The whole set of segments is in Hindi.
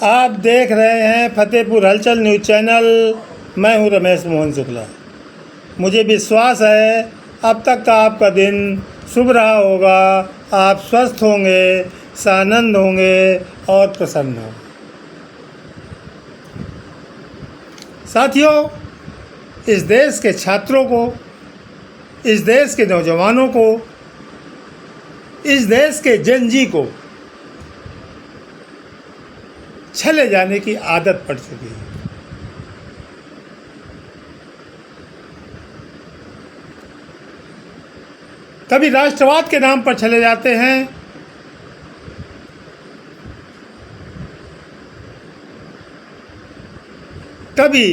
आप देख रहे हैं फतेहपुर हलचल न्यूज़ चैनल। मैं हूं रमेश मोहन शुक्ला। मुझे विश्वास है अब तक का आपका दिन शुभ रहा होगा। आप स्वस्थ होंगे, सानंद होंगे और प्रसन्न होंगे। साथियों, इस देश के छात्रों को, इस देश के नौजवानों को, इस देश के जनजी को छले जाने की आदत पड़ चुकी है। कभी राष्ट्रवाद के नाम पर छले जाते हैं, कभी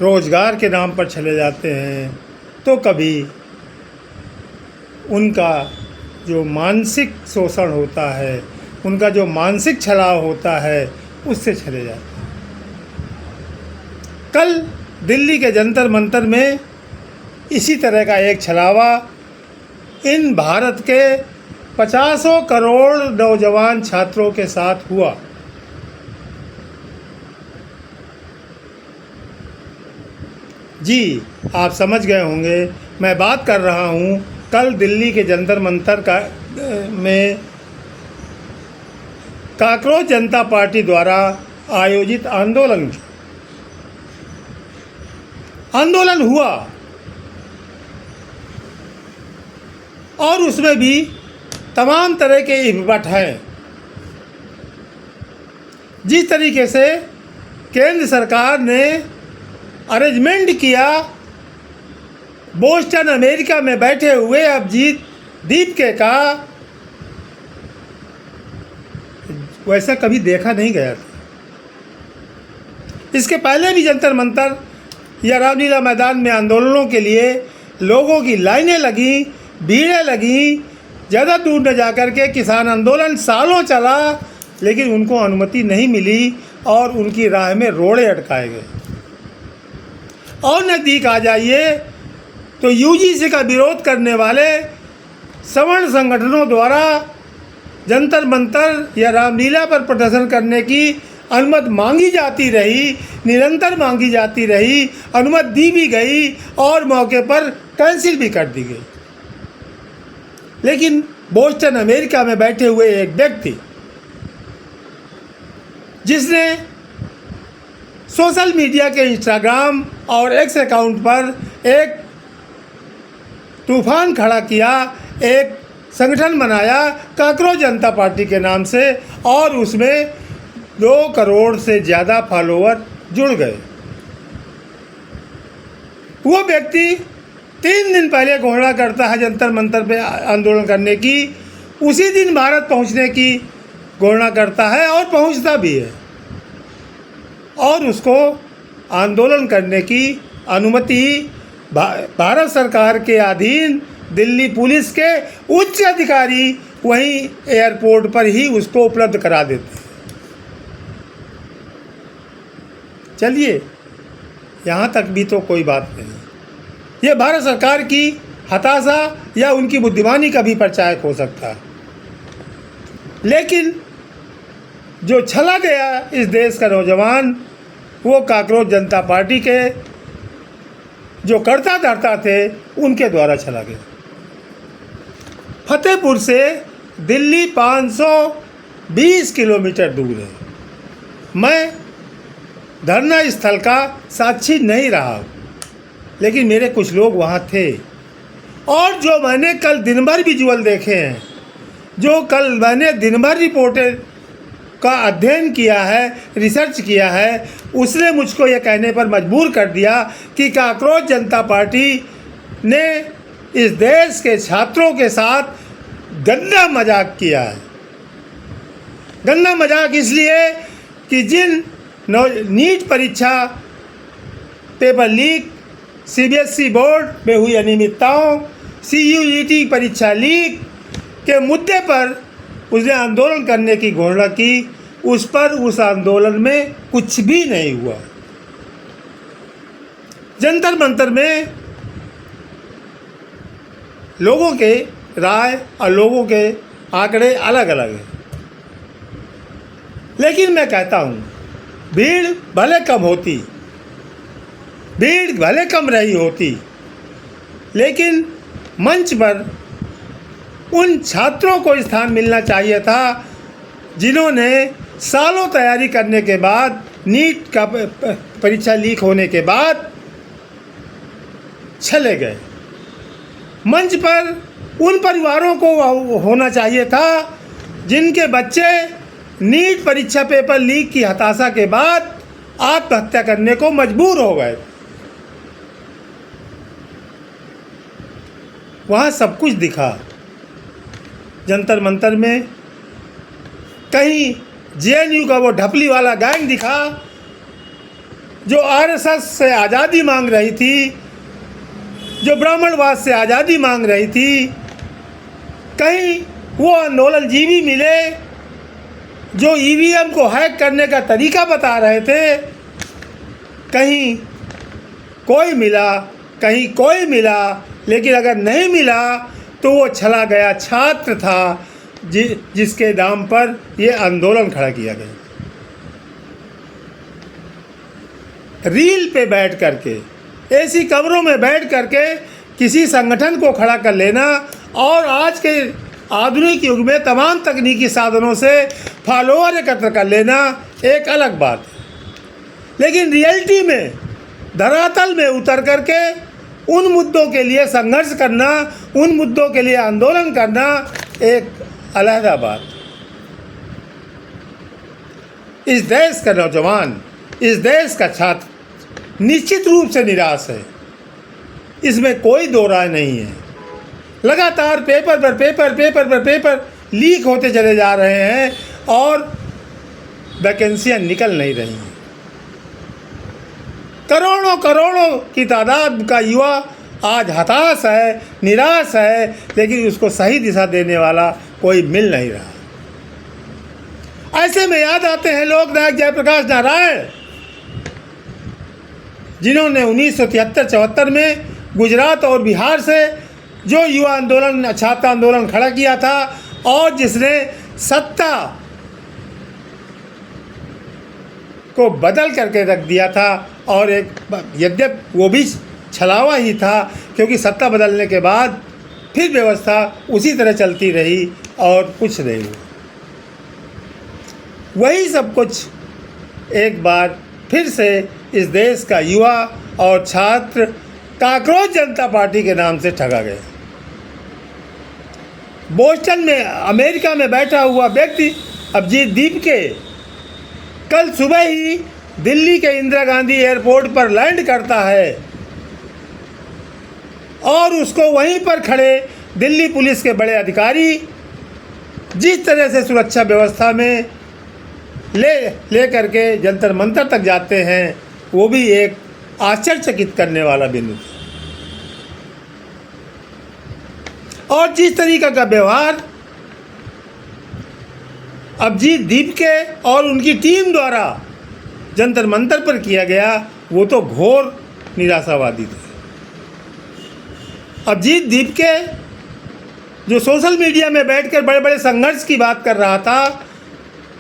रोजगार के नाम पर चले जाते हैं, तो कभी उनका जो मानसिक शोषण होता है, उनका जो मानसिक छलाव होता है, उससे चले जाते हैं। कल दिल्ली के जंतर मंतर में इसी तरह का एक छलावा इन भारत के 50 करोड़ नौजवान छात्रों के साथ हुआ। जी, आप समझ गए होंगे मैं बात कर रहा हूँ कल दिल्ली के जंतर मंतर में काकरोच जनता पार्टी द्वारा आयोजित आंदोलन हुआ और उसमें भी तमाम तरह के इफ़्फ़ेक्ट हैं। जिस तरीके से केंद्र सरकार ने अरेंजमेंट किया बोस्टन अमेरिका में बैठे हुए अभिजीत दीपके का, वैसा कभी देखा नहीं गया था। इसके पहले भी जंतर मंतर या रामलीला मैदान में आंदोलनों के लिए लोगों की लाइनें लगी, भीड़ें लगी। ज़्यादा दूर न जाकर के किसान आंदोलन सालों चला, लेकिन उनको अनुमति नहीं मिली और उनकी राह में रोड़े अटकाए गए। और नज़दीक आ जाइए तो यूजीसी का विरोध करने वाले सवर्ण संगठनों द्वारा जंतर मंतर या रामलीला पर प्रदर्शन करने की अनुमति मांगी जाती रही, निरंतर मांगी जाती रही, अनुमति दी भी गई और मौके पर कैंसिल भी कर दी गई। लेकिन बोस्टन अमेरिका में बैठे हुए एक व्यक्ति जिसने सोशल मीडिया के इंस्टाग्राम और एक्स अकाउंट पर एक तूफान खड़ा किया, एक संगठन बनाया काकरोच जनता पार्टी के नाम से, और उसमें 2 करोड़ से ज़्यादा फॉलोअर जुड़ गए। वो व्यक्ति 3 दिन पहले घोषणा करता है जंतर मंतर पे आंदोलन करने की, उसी दिन भारत पहुंचने की घोषणा करता है और पहुंचता भी है, और उसको आंदोलन करने की अनुमति भारत सरकार के अधीन दिल्ली पुलिस के उच्च अधिकारी वहीं एयरपोर्ट पर ही उसको उपलब्ध करा देते हैं। चलिए, यहाँ तक भी तो कोई बात नहीं। ये भारत सरकार की हताशा या उनकी बुद्धिमानी का भी परिचायक हो सकता है, लेकिन जो छला गया इस देश का नौजवान, वो काकरोच जनता पार्टी के जो कर्ता धर्ता थे उनके द्वारा चला गया। फतेहपुर से दिल्ली 520 किलोमीटर दूर है। मैं धरना स्थल का साक्षी नहीं रहा, लेकिन मेरे कुछ लोग वहाँ थे, और जो मैंने कल दिन भर विजुअल देखे हैं, जो कल मैंने दिन भर रिपोर्टें का अध्ययन किया है, रिसर्च किया है, उसने मुझको ये कहने पर मजबूर कर दिया कि काकरोच जनता पार्टी ने इस देश के छात्रों के साथ गंदा मजाक किया है। गंदा मजाक इसलिए कि जिन नीट परीक्षा पेपर लीक, सीबीएसई बोर्ड में हुई अनियमितताओं, सीयूईटी परीक्षा लीक के मुद्दे पर उसने आंदोलन करने की घोषणा की, उस पर उस आंदोलन में कुछ भी नहीं हुआ। जंतर मंतर में लोगों के राय और लोगों के आंकड़े अलग अलग हैं। लेकिन मैं कहता हूँ, भीड़ भले कम रही होती, लेकिन मंच पर उन छात्रों को स्थान मिलना चाहिए था जिन्होंने सालों तैयारी करने के बाद, नीट का परीक्षा लीक होने के बाद चले गए। मंच पर उन परिवारों को होना चाहिए था जिनके बच्चे नीट परीक्षा पेपर लीक की हताशा के बाद आत्महत्या करने को मजबूर हो गए। वहाँ सब कुछ दिखा। जंतर मंतर में कहीं जेएनयू का वो ढपली वाला गैंग दिखा जो आरएसएस से आज़ादी मांग रही थी, जो ब्राह्मणवाद से आज़ादी मांग रही थी। कहीं वो आंदोलनजीवी मिले जो ईवीएम को हैक करने का तरीका बता रहे थे। कहीं कोई मिला, कहीं कोई मिला, लेकिन अगर नहीं मिला तो वो चला गया छात्र था जिसके नाम पर ये आंदोलन खड़ा किया गया। रील पे बैठ करके, ऐसी कमरों में बैठ करके किसी संगठन को खड़ा कर लेना और आज के आधुनिक युग में तमाम तकनीकी साधनों से फॉलोअर एकत्र कर लेना एक अलग बात है, लेकिन रियलिटी में, धरातल में उतर करके उन मुद्दों के लिए संघर्ष करना, उन मुद्दों के लिए आंदोलन करना एक अलहदा बात। इस देश का नौजवान, इस देश का छात्र निश्चित रूप से निराश है, इसमें कोई दो राय नहीं है। लगातार पेपर लीक होते चले जा रहे हैं और वैकेंसियाँ निकल नहीं रही हैं। करोड़ों की तादाद का युवा आज हताश है, निराश है, लेकिन उसको सही दिशा देने वाला कोई मिल नहीं रहा। ऐसे में याद आते हैं लोक नायक जयप्रकाश नारायण, जिन्होंने 1973-74 में गुजरात और बिहार से जो युवा आंदोलन, छात्र आंदोलन खड़ा किया था और जिसने सत्ता को बदल करके रख दिया था। और एक यद्यपि वो भी छलावा ही था, क्योंकि सत्ता बदलने के बाद फिर व्यवस्था उसी तरह चलती रही और कुछ नहीं हुआ। वही सब कुछ एक बार फिर से इस देश का युवा और छात्र काकरोच जनता पार्टी के नाम से ठगा गए। बोस्टन में, अमेरिका में बैठा हुआ व्यक्ति अभिजीत दीपके कल सुबह ही दिल्ली के इंदिरा गांधी एयरपोर्ट पर लैंड करता है और उसको वहीं पर खड़े दिल्ली पुलिस के बड़े अधिकारी जिस तरह से सुरक्षा व्यवस्था में ले करके जंतर मंतर तक जाते हैं, वो भी एक आश्चर्यचकित करने वाला बिंदु था। और जिस तरीका का व्यवहार अभिजीत दीपके और उनकी टीम द्वारा जंतर मंतर पर किया गया, वो तो घोर निराशावादी थे। अभिजीत दीपके जो सोशल मीडिया में बैठकर बड़े बड़े संघर्ष की बात कर रहा था,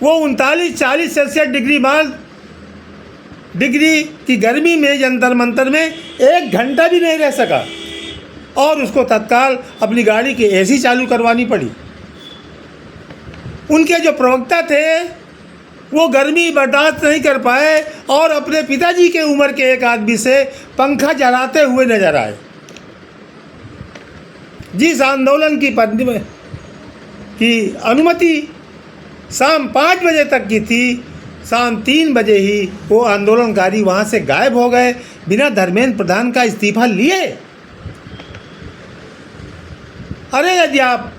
वो 39-40 सेल्सियस डिग्री की गर्मी में जंतर मंतर में 1 घंटा भी नहीं रह सका और उसको तत्काल अपनी गाड़ी की एसी चालू करवानी पड़ी। उनके जो प्रवक्ता थे वो गर्मी बर्दाश्त नहीं कर पाए और अपने पिताजी के उम्र के एक आदमी से पंखा चलाते हुए नजर आए। जिस आंदोलन की अनुमति शाम 5 बजे तक की थी, शाम 3 बजे ही वो आंदोलनकारी वहाँ से गायब हो गए बिना धर्मेंद्र प्रधान का इस्तीफा लिए। अरे यदि आप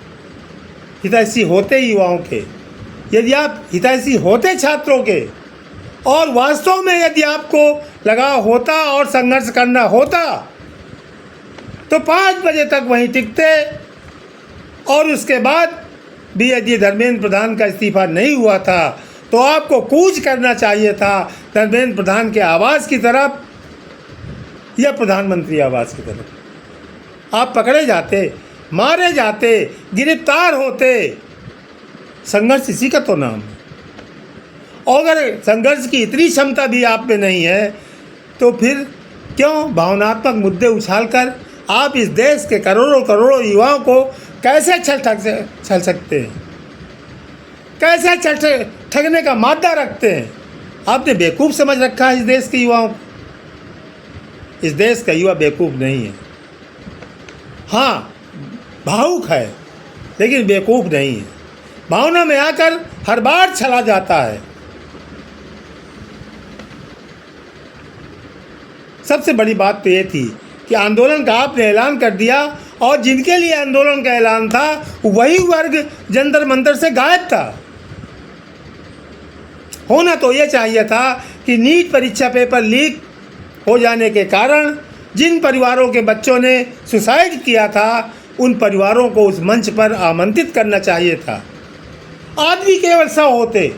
हितैषी होते युवाओं के, यदि आप हितैषी होते छात्रों के और वास्तव में यदि आपको लगाव होता और संघर्ष करना होता तो 5 बजे तक वहीं टिकते और उसके बाद भी यदि धर्मेंद्र प्रधान का इस्तीफा नहीं हुआ था तो आपको कूच करना चाहिए था धर्मेंद्र प्रधान के आवास की तरफ या प्रधानमंत्री आवास की तरफ। आप पकड़े जाते, मारे जाते, गिरफ्तार होते। संघर्ष इसी का तो नाम है। और अगर संघर्ष की इतनी क्षमता भी आप में नहीं है तो फिर क्यों भावनात्मक मुद्दे उछालकर आप इस देश के करोड़ों करोड़ों युवाओं को कैसे छल सकते हैं, कैसे ठगने का मादा रखते हैं। आपने बेवकूफ़ समझ रखा है इस देश के युवाओं को। इस देश का युवा बेवकूफ़ नहीं है, हाँ भावुक है लेकिन बेवकूफ़ नहीं है। भावना में आकर हर बार चला जाता है। सबसे बड़ी बात तो ये थी कि आंदोलन का आपने ऐलान कर दिया और जिनके लिए आंदोलन का ऐलान था वही वर्ग जंतर मंतर से गायब था। होना तो ये चाहिए था कि नीट परीक्षा पेपर लीक हो जाने के कारण जिन परिवारों के बच्चों ने सुसाइड किया था उन परिवारों को उस मंच पर आमंत्रित करना चाहिए था। आदमी केवल 100 होते,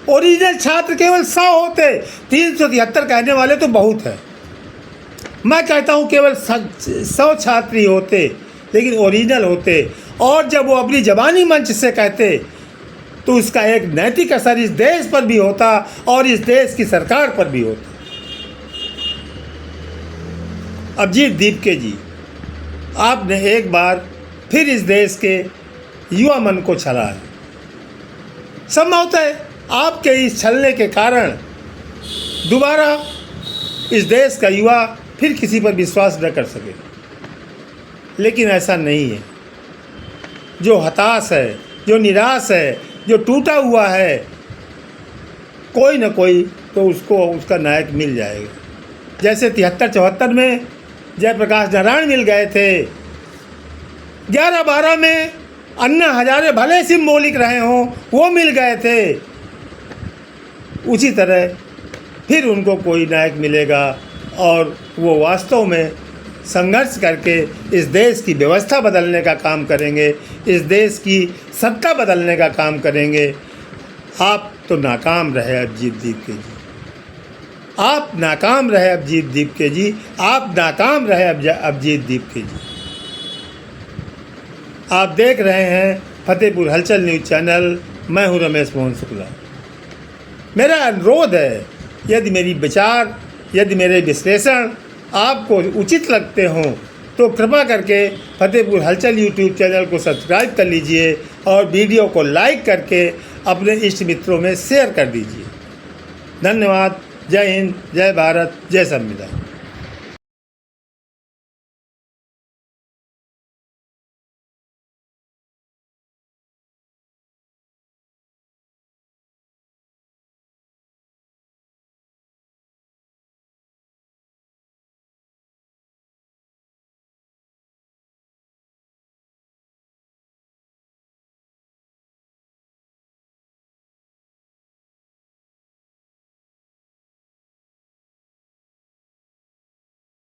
ओरिजिनल छात्र केवल 100 होते। 373 कहने वाले तो बहुत है। मैं कहता हूँ केवल 100 छात्र ही होते लेकिन ओरिजिनल होते, और जब वो अपनी ज़बानी मंच से कहते तो उसका एक नैतिक असर इस देश पर भी होता और इस देश की सरकार पर भी होता। अभिजीत दीपके जी, आपने एक बार फिर इस देश के युवा मन को छला है। संभवतः है आपके इस छलने के कारण दोबारा इस देश का युवा फिर किसी पर विश्वास न कर सके, लेकिन ऐसा नहीं है। जो हताश है, जो निराश है, जो टूटा हुआ है, कोई न कोई तो उसको उसका नायक मिल जाएगा। जैसे 73-74 में जयप्रकाश नारायण मिल गए थे, 11-12 में अन्ना हजारे भले सिंबॉलिक रहे हों वो मिल गए थे, उसी तरह फिर उनको कोई नायक मिलेगा और वो वास्तव में संघर्ष करके इस देश की व्यवस्था बदलने का काम करेंगे, इस देश की सत्ता बदलने का काम करेंगे। आप तो नाकाम रहे अभिजीत दीपके जी, आप नाकाम रहे अभिजीत दीपके जी, आप नाकाम रहे अभिजीत दीपके जी। आप देख रहे हैं फतेहपुर हलचल न्यूज़ चैनल। मैं हूं रमेश मोहन शुक्ला। मेरा अनुरोध है, यदि मेरी विचार, यदि मेरे विश्लेषण आपको उचित लगते हों तो कृपा करके फतेहपुर हलचल यूट्यूब चैनल को सब्सक्राइब कर लीजिए और वीडियो को लाइक करके अपने इष्ट मित्रों में शेयर कर दीजिए। धन्यवाद। जय हिंद, जय भारत, जय संविधान।